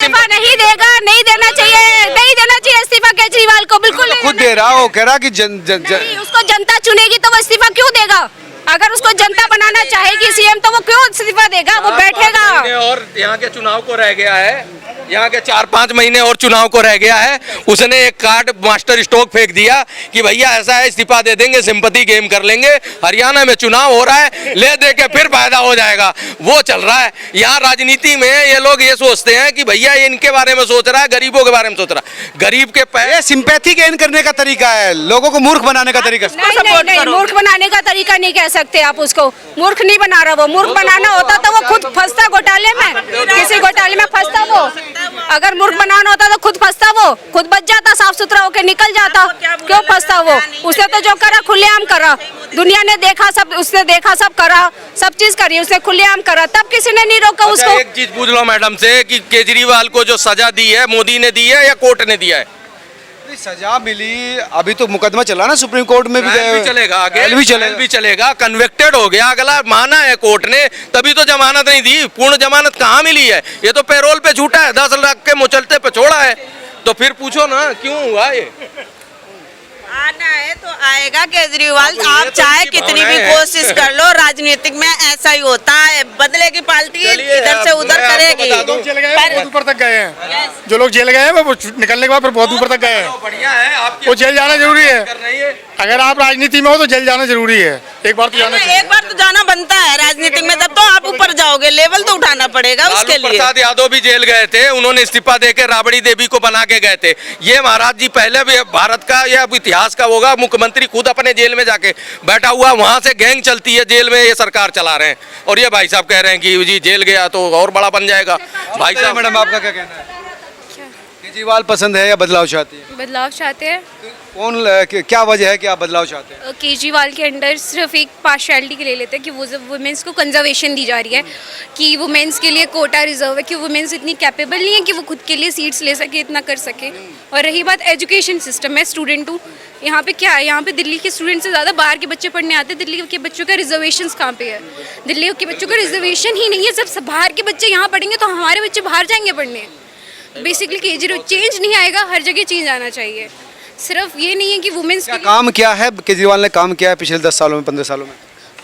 इस्तीफा नहीं देगा, नहीं देना चाहिए, नहीं देना चाहिए इस्तीफा केजरीवाल को, बिल्कुल नहीं खुद देना दे रहा, वो कह रहा कि नहीं, उसको जनता चुनेगी तो वो इस्तीफा क्यों देगा? अगर उसको जनता बनाना चाहेगी सीएम तो वो क्यों इस्तीफा देगा? वो बैठेगा। और यहाँ के चुनाव को रह गया है, यहाँ के 4-5 महीने और चुनाव को रह गया है। उसने एक कार्ड मास्टर स्ट्रोक फेंक दिया कि भैया ऐसा है, इस्तीफा दे देंगे, सिंपैथी गेम कर लेंगे, हरियाणा में चुनाव हो रहा है, ले दे के फिर फायदा हो जाएगा, वो चल रहा है। यहाँ राजनीति में ये लोग ये सोचते हैं कि भैया ये इनके बारे में सोच रहा है, गरीबों के बारे में सोच रहा है। गरीब के ये सिंपैथी गेन करने का तरीका है, लोगों को मूर्ख बनाने का तरीका। नहीं, मूर्ख बनाने का तरीका नहीं कह सकते आप उसको। मूर्ख नहीं बना रहा वो, मूर्ख बनाना होता तो वो खुद फंसता घोटाले में, किसी घोटाले में फंसता वो। अगर मूर्ख बनाना होता तो खुद फंसता वो, खुद बच जाता, साफ सुथरा होकर निकल जाता। क्यों फंसता वो? उसने तो जो करा खुलेआम करा, दुनिया ने देखा, सब उसने देखा, सब करा, सब चीज करी, उसने खुलेआम करा, तब किसी ने नहीं रोका उसको। एक चीज पूछ लो मैडम से कि केजरीवाल को जो सजा दी है मोदी ने दी है या कोर्ट ने दिया है? सजा मिली, अभी तो मुकदमा चला ना सुप्रीम कोर्ट में भी चलेगा, आगे भी चलेगा। कन्विक्टेड हो गया, अगला माना है कोर्ट ने, तभी तो जमानत नहीं दी। पूर्ण जमानत कहाँ मिली है? ये तो पैरोल पे छूटा है, 10 लाख के मुचलते पे छोड़ा है। तो फिर पूछो ना क्यों हुआ ये? आना है तो आएगा केजरीवाल, आप चाहे कितनी भी कोशिश कर लो, राजनीतिक में ऐसा ही होता है, बदले की पार्टी इधर से उधर करेगी। बहुत ऊपर तक गए हैं, जो लोग जेल गए हैं वो निकलने के बाद फिर बहुत ऊपर तक गए हैं। बढ़िया है, आपकी वो जेल जाना जरूरी है। अगर आप राजनीति में हो तो जेल जाना जरूरी है, एक बार तो जाना चाहिए। एक बार तो जाना बनता है राजनीतिक में, तब तो आप ऊपर जाओगे, लेवल तो उठाना पड़ेगा उसके लिए। प्रसाद यादव भी जेल गए थे, उन्होंने इस्तीफा देके राबड़ी देवी को बना के गए थे। ये महाराज जी पहले भी भारत का या इतिहास का होगा, मुख्यमंत्री खुद अपने जेल में जाके बैठा हुआ, वहां से गैंग चलती है, जेल में ये सरकार चला रहे हैं। और ये भाई साहब कह रहे हैं कि जी जेल गया तो और बड़ा बन जाएगा। भाई साहब मैडम आपका क्या कहना है? केजरीवाल पसंद है या बदलाव चाहती है? बदलाव चाहते हैं। कौन क्या वजह है कि आप बदलाव चाहते हैं? केजरीवाल के अंडर सिर्फ एक पार्शियलिटी के ले लेते हैं कि वो वुमेंस को कंजर्वेशन दी जा रही है, कि वुमेंस के लिए कोटा रिजर्व है, कि वुमेंस इतनी कैपेबल नहीं है कि वो खुद के लिए सीट्स ले सके, इतना कर सके। और रही बात एजुकेशन सिस्टम, मैं स्टूडेंट हूँ, यहाँ पे क्या है, यहाँ पे दिल्ली के स्टूडेंट से ज़्यादा बाहर के बच्चे पढ़ने आते हैं। दिल्ली के बच्चों का रिजर्वेशन कहाँ पे है? दिल्ली के बच्चों का रिजर्वेशन ही नहीं है। सब बाहर के बच्चे यहाँ पढ़ेंगे तो हमारे बच्चे बाहर जाएंगे पढ़ने। बेसिकली केजरीवाल चेंज नहीं आएगा, हर जगह चेंज आना चाहिए। सिर्फ ये नहीं है कि वुमेन्स के काम क्या है, केजरीवाल ने काम किया है पिछले 10 सालों में, 15 सालों में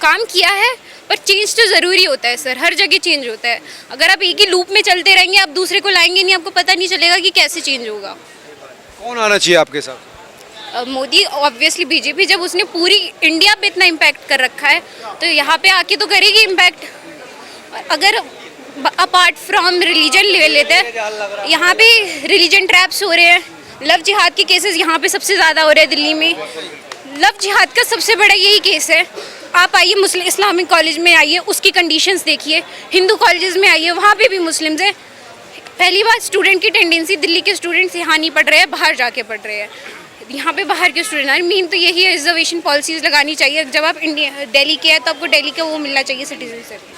काम किया है, पर चेंज तो ज़रूरी होता है सर, हर जगह चेंज होता है। अगर आप एक ही लूप में चलते रहेंगे, आप दूसरे को लाएंगे नहीं, आपको पता नहीं चलेगा कि कैसे चेंज होगा। कौन आना चाहिए आपके साथ? मोदी ऑब्वियसली, बीजेपी जब उसने पूरी इंडिया पे इतना इम्पैक्ट कर रखा है तो यहाँ पे आके तो करेगी इम्पैक्ट। अगर अपार्ट फ्रॉम रिलीजन ले लेते हैं, यहाँ पे रिलीजन ट्रैप्स हो रहे हैं, लव जिहाद के केसेस यहाँ पे सबसे ज़्यादा हो रहे हैं दिल्ली में। लव जिहाद का सबसे बड़ा यही केस है। आप आइए मुस्लिम इस्लामिक कॉलेज में आइए, उसकी कंडीशंस देखिए, हिंदू कॉलेजेस में आइए, वहाँ पे भी मुस्लिम्स हैं। पहली बात, स्टूडेंट की टेंडेंसी, दिल्ली के स्टूडेंट्स यहाँ नहीं पढ़ रहे हैं, बाहर जाके पढ़ रहे हैं। यहाँ पे बाहर के स्टूडेंट आ रहे, मेन तो यही है, रिजर्वेशन पॉलिसीज़ लगानी चाहिए। जब आप इंडिया दिल्ली के हैं तो आपको दिल्ली का वो मिलना चाहिए सिटीजनशिप।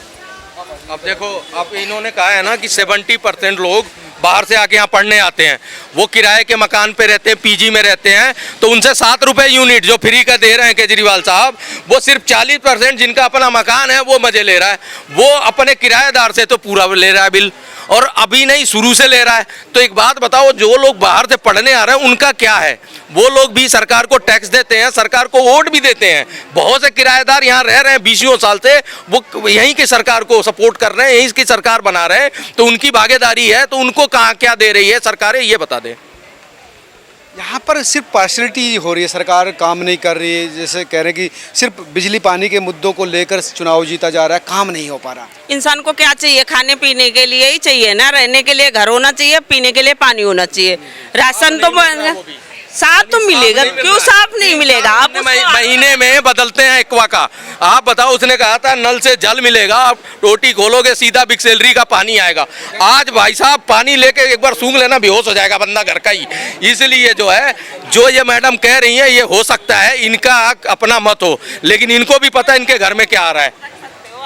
अब देखो, अब इन्होंने कहा है ना कि 70% लोग बाहर से आके यहाँ पढ़ने आते हैं, वो किराए के मकान पे रहते हैं, पीजी में रहते हैं, तो उनसे 7 रुपये यूनिट जो फ्री का दे रहे हैं केजरीवाल साहब, वो सिर्फ 40% जिनका अपना मकान है वो मजे ले रहा है। वो अपने किराएदार से तो पूरा ले रहा है बिल, और अभी नहीं शुरू से ले रहा है। तो एक बात बताओ, जो लोग बाहर से पढ़ने आ रहे हैं उनका क्या है? वो लोग भी सरकार को टैक्स देते हैं, सरकार को वोट भी देते हैं। बहुत से किराएदार यहाँ रह रहे हैं 20 साल से, वो यहीं की सरकार को सपोर्ट कर रहे हैं, यहीं की सरकार बना रहे हैं, तो उनकी भागीदारी है। तो उनको कहाँ क्या दे रही है सरकारें, ये बता दें। यहाँ पर सिर्फ पार्शलिटी हो रही है, सरकार काम नहीं कर रही है। जैसे कह रहे हैं कि सिर्फ बिजली पानी के मुद्दों को लेकर चुनाव जीता जा रहा है, काम नहीं हो पा रहा। इंसान को क्या चाहिए? खाने पीने के लिए ही चाहिए ना, रहने के लिए घर होना चाहिए, पीने के लिए पानी होना चाहिए, राशन तो साफ तो मिलेगा, क्यों साफ नहीं मिलेगा? आप महीने में बदलते हैं एक्वा का। आप बताओ, उसने कहा था नल से जल मिलेगा, आप टोटी खोलोगे सीधा बिस्लेरी का पानी आएगा। आज भाई साहब पानी लेके एक बार सूंघ लेना, बेहोश हो जाएगा बंदा घर का ही। इसलिए जो है, जो ये मैडम कह रही है, ये हो सकता है इनका अपना मत हो, लेकिन इनको भी पता है इनके घर में क्या आ रहा है।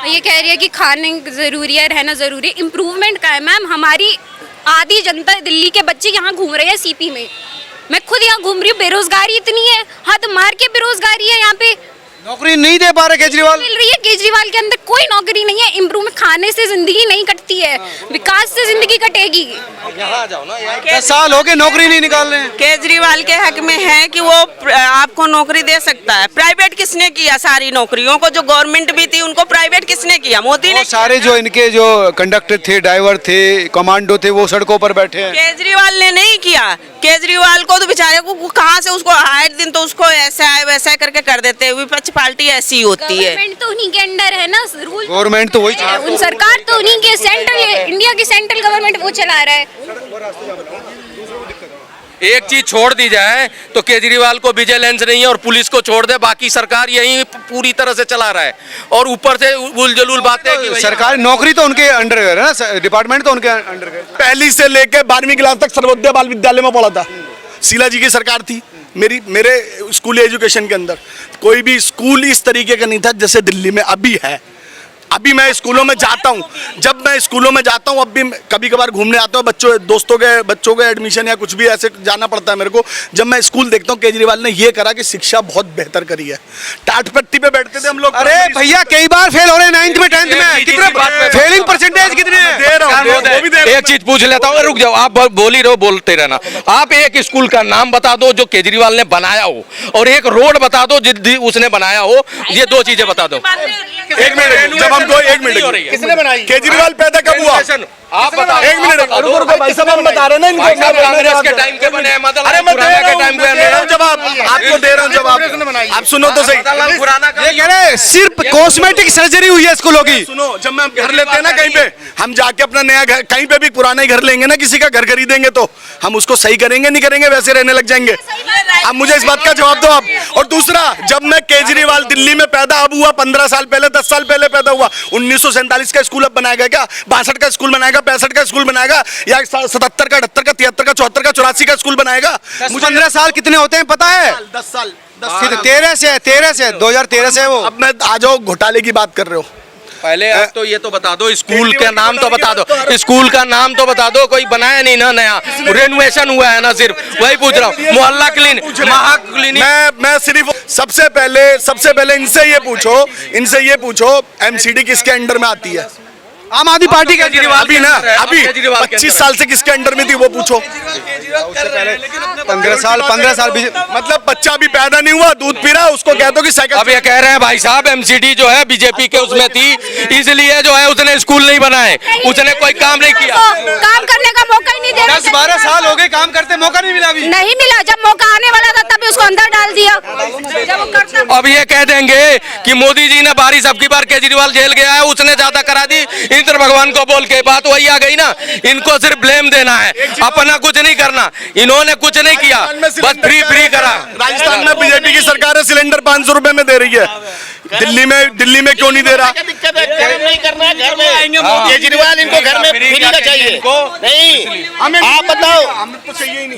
ये कह रही है कि खाने ज़रूरी है, रहना ज़रूरी है। इम्प्रूवमेंट का है मैम, हमारी आधी जनता, दिल्ली के बच्चे यहाँ घूम रहे हैं सीपी में, मैं खुद यहाँ घूम रही हूँ। बेरोजगारी इतनी है, हद मार के बेरोजगारी है यहाँ पे। नौकरी नहीं दे पा रहे केजरीवाल। मिल रही है, केजरीवाल के अंदर कोई नौकरी नहीं है। इम्प्रूवमेंट, खाने से जिंदगी नहीं कटती है, विकास से जिंदगी कटेगी। यहाँ आ जाओ ना, 10 साल हो गए नौकरी नहीं निकाल रहे हैं। केजरीवाल के हक में है कि वो आपको नौकरी दे सकता है। प्राइवेट किसने किया? सारी नौकरियों को जो गवर्नमेंट भी थी उनको प्राइवेट किसने किया? मोदी ने। वो सारे जो इनके जो कंडक्टर थे, ड्राइवर थे, कमांडो थे, वो सड़कों पर बैठे हैं। केजरीवाल ने नहीं किया। केजरीवाल को तो बेचारे को कहाँ से उसको हर दिन तो उसको ऐसा है वैसा है करके कर देते हैं। विपक्ष पार्टी ऐसी होती है। गवर्नमेंट तो उन्हीं के अंडर है ना, रूल गवर्नमेंट तो वही उन सरकार तो उन्हीं के, सेंट्रल इंडिया की सेंट्रल गवर्नमेंट वो चला रहा है। एक चीज छोड़ दी जाए तो केजरीवाल को विजिलेंस नहीं है और पुलिस को छोड़ दे, बाकी सरकार यही पूरी तरह से चला रहा है। और ऊपर से उलझुल बातें कि भैया- सरकारी नौकरी तो उनके अंडर है ना, डिपार्टमेंट तो उनके अंडर है। पहली से लेकर 12वीं क्लास तक सर्वोदय बाल विद्यालय में पढ़ा था। शीला जी की सरकार थी मेरे स्कूल एजुकेशन के अंदर। कोई भी स्कूल इस तरीके का नहीं था जैसे दिल्ली में अभी है। अभी मैं स्कूलों में जाता हूँ, जब मैं स्कूलों में जाता हूँ, अब भी कभी कभार घूमने आता हूँ, बच्चों के एडमिशन या कुछ भी ऐसे जाना पड़ता है मेरे को। जब मैं स्कूल देखता हूँ, केजरीवाल ने ये करा कि शिक्षा बहुत बेहतर करी है। टाट पट्टी पे बैठते थे हम लोग। अरे भैया कई बार फेल हो रहे हैं 9th में 10th में, कितने फेलिंग परसेंटेज कितने हैं? दे रहा हूँ, वो भी दे रहा हूँ। एक चीज पूछ लेता हूँ, रुक जाओ, आप बोल ही रहो, बोलते रहना। आप एक स्कूल का नाम बता दो जो केजरीवाल ने बनाया हो, और एक रोड बता दो जिस उसने बनाया हो। ये दो चीजें बता दो। एक मिनट, जब हमको एक मिनट, किसने बनाई? केजरीवाल पैदा कब हुआ? आप बताओ। एक मिनट, भाई साहब हम बता रहे हैं ना इनको। कांग्रेस के टाइम के बने हैं, मदन अरे लाल मैं खुराना के टाइम के बने हैं। जवाब आपको दे रहा हूँ जवाब। आप सुनो तो सही। मदन लाल खुराना का ये कह रहे हैं सिर्फ कॉस्मेटिक सर्जरी हुई है स्कूलों की। सुनो, जब मैं घर लेते हैं ना कहीं पे, हम जाके अपना नया घर, कहीं पे भी पुराना ही घर लेंगे ना, किसी का घर खरीदेंगे तो हम उसको सही करेंगे नहीं करेंगे, वैसे रहने लग जाएंगे। अब मुझे इस बात का जवाब दो आप। और दूसरा, जब मैं केजरीवाल दिल्ली में पैदा अब हुआ, 15 साल पहले, 10 साल पहले पैदा हुआ। 1947 का स्कूल अब बनाया गया क्या? 62 का स्कूल बनाएगा, 65 का स्कूल बनाएगा, या 77 का, 78 का, 73 का, 74 का, 84 का स्कूल बनाएगा? मुझे 15 साल कितने होते हैं पता है? 10 साल। 13 से 2013 से है वो। अब मैं आ जाओ घोटाले की बात कर रहे हो। पहले आप तो ये तो बता दो, स्कूल का नाम तो बता दो, स्कूल का नाम तो बता दो। कोई बनाया नहीं ना, नया रेनोवेशन हुआ है ना, सिर्फ वही पूछ रहा हूँ। मोहल्ला क्लिनिक, महा क्लिनिक। मैं सिर्फ सबसे पहले इनसे ये पूछो एमसीडी किसके अंडर में आती है? आम आदमी पार्टी का केजरीवाल अभी ना, अभी 25 साल से किसके अंडर में थी वो पूछो। 15 साल मतलब बच्चा अभी पैदा नहीं हुआ, दूध पी रहा, उसको कह दो कि साइकिल। अब ये कह रहे हैं भाई साहब एमसीडी जो है बीजेपी के उसमें थी, इसलिए जो है उसने स्कूल नहीं बनाए, उसने कोई काम नहीं किया। काम करने का मौका ही नहीं दे रहे। 10-12 साल हो गए काम करते, मौका नहीं मिला अभी। नहीं मिला, जब मौका आने वाला था तभी उसको अंदर डाल दिया। जब वो करता अब ये कह देंगे कि मोदी जी ने बारिश अब की बार केजरीवाल जेल गया है, उसने ज्यादा करा दी, इंद्र भगवान को बोल के। बात वही आ गई ना, इनको सिर्फ ब्लेम देना है, अपना कुछ नहीं करना। इन्होंने कुछ नहीं किया, बस फ्री करा। राजस्थान में बीजेपी की सरकार है, सिलेंडर 500 रुपए में दे रही है। दिल्ली में क्यों नहीं दे रहा? दिक्कत है, गर्म नहीं करना है घर में। केजरीवाल इनको घर में फ्री का चाहिए नहीं। आप बताओ,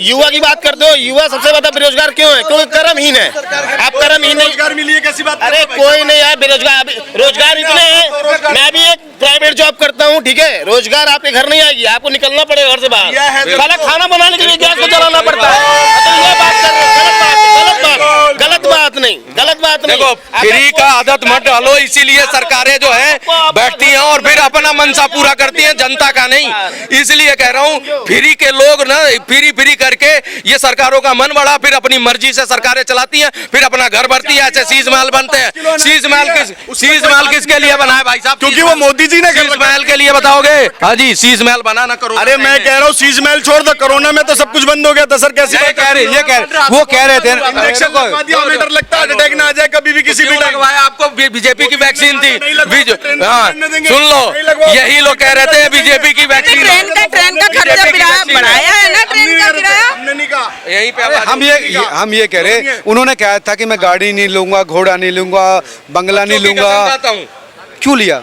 युवा की बात करते हो, युवा सबसे ज्यादा बेरोजगार क्यों है? क्योंकि कर्महीन है। आप कर्महीन नहीं। रोजगार मिली है कैसी बात? अरे कोई नहीं है बेरोजगार, रोजगार इतने हैं। मैं भी एक प्राइवेट जॉब करता हूँ, ठीक है। रोजगार आपके घर नहीं आएगी, आपको निकलना पड़ेगा घर से बाहर। साला खाना बनाने के लिए गैस को जलाना पड़ता है। तो ये बात कर रहे हो, गलत बात नहीं। देखो, फ्री का आदत मत डालो, इसीलिए सरकारें जो है बैठती हैं और फिर अपना मनसा पूरा करती हैं, जनता का नहीं। इसलिए कह रहा हूँ, फ्री के लोग ना फ्री करके ये सरकारों का मन बढ़ा, फिर अपनी मर्जी से सरकारें चलाती हैं, फिर अपना घर भरती है। ऐसे शीश महल बनते हैं। शीश महल किसके लिए बना है भाई साहब? क्योंकि वो मोदी जी ने शीश महल के लिए बताओगे? हाँ जी, शीश महल बना ना करो। अरे मैं कह रहा हूँ शीश महल छोड़ दो, कोरोना में तो सब कुछ बंद हो गया था सर। कैसे वो कह रहे थे इंजेक्शन लगवा दिया, हमें डर लगता है अटैक ना आ जाए कभी भी किसी भी टाइम। लगवाया आपको, बीजेपी की वैक्सीन थी। हाँ, सुन लो, यही लोग कह रहे थे बीजेपी की वैक्सीन। ट्रेन का खर्चा बढ़ाया है ना, ट्रेन का किराया। हमने नहीं कहा। यहीं पे हम ये कह रहे, उन्होंने कहा था कि मैं गाड़ी नहीं लूंगा, घोड़ा नहीं लूंगा, बंगला नहीं लूंगा। क्यों लिया?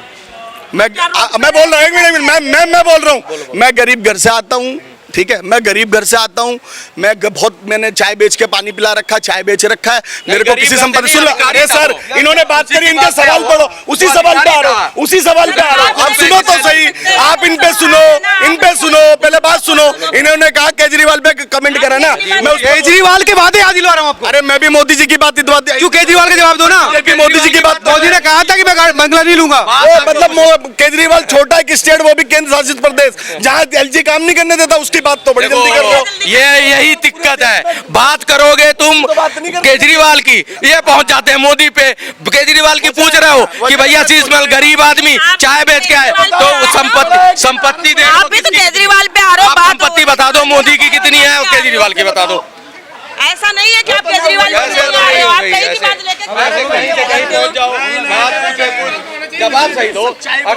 मैं बोल रहा हूँ, एक मिनट, मैं बोल रहा हूँ। मैं गरीब घर से आता हूँ, ठीक है, मैं गरीब घर से आता हूँ, मैंने चाय बेच के पानी पिला रखा, चाय बेच रखा है, मेरे को किसी संपत्ति सुन। अरे सर, इन्होंने बात करी, इनका सवाल पढ़ो, उसी सवाल पे आ रहा हूँ, उसी सवाल पे आ रहा हूँ। आप सुनो तो सही, आप इन पे सुनो, पहले बात सुनो। इन्होंने कहा केजरीवाल पे कमेंट करा ना, मैं केजरीवाल के बातें याद दिला रहा हूँ आपको। अरे मैं भी मोदी जी की बात क्यों केजरीवाल का जवाब दो ना। मोदी जी की बात, मोदी ने कहा था कि मैं बंगला नहीं लूंगा। मतलब केजरीवाल छोटा एक स्टेट, वो भी केंद्र शासित प्रदेश, जहाँ एलजी काम नहीं करने देता, उसकी बात तो बड़ी जल्दी कर रहे हो। यही दिक्कत है, बात करोगे तुम केजरीवाल की, ये पहुंच जाते हैं मोदी पे। केजरीवाल की पूछ रहे हो कि भैया शीशमहल गरीब आदमी चाय बेच के आए, तो संपत्ति दे, आप भी तो केजरीवाल पे आ रहे हो। आप संपत्ति बता दो मोदी की कितनी है और केजरीवाल की बता दो। ऐसा नहीं है कि आप केजरीवाल पे नहीं आ रहे हो, आप कहीं की बात लेके जवाब सही दो।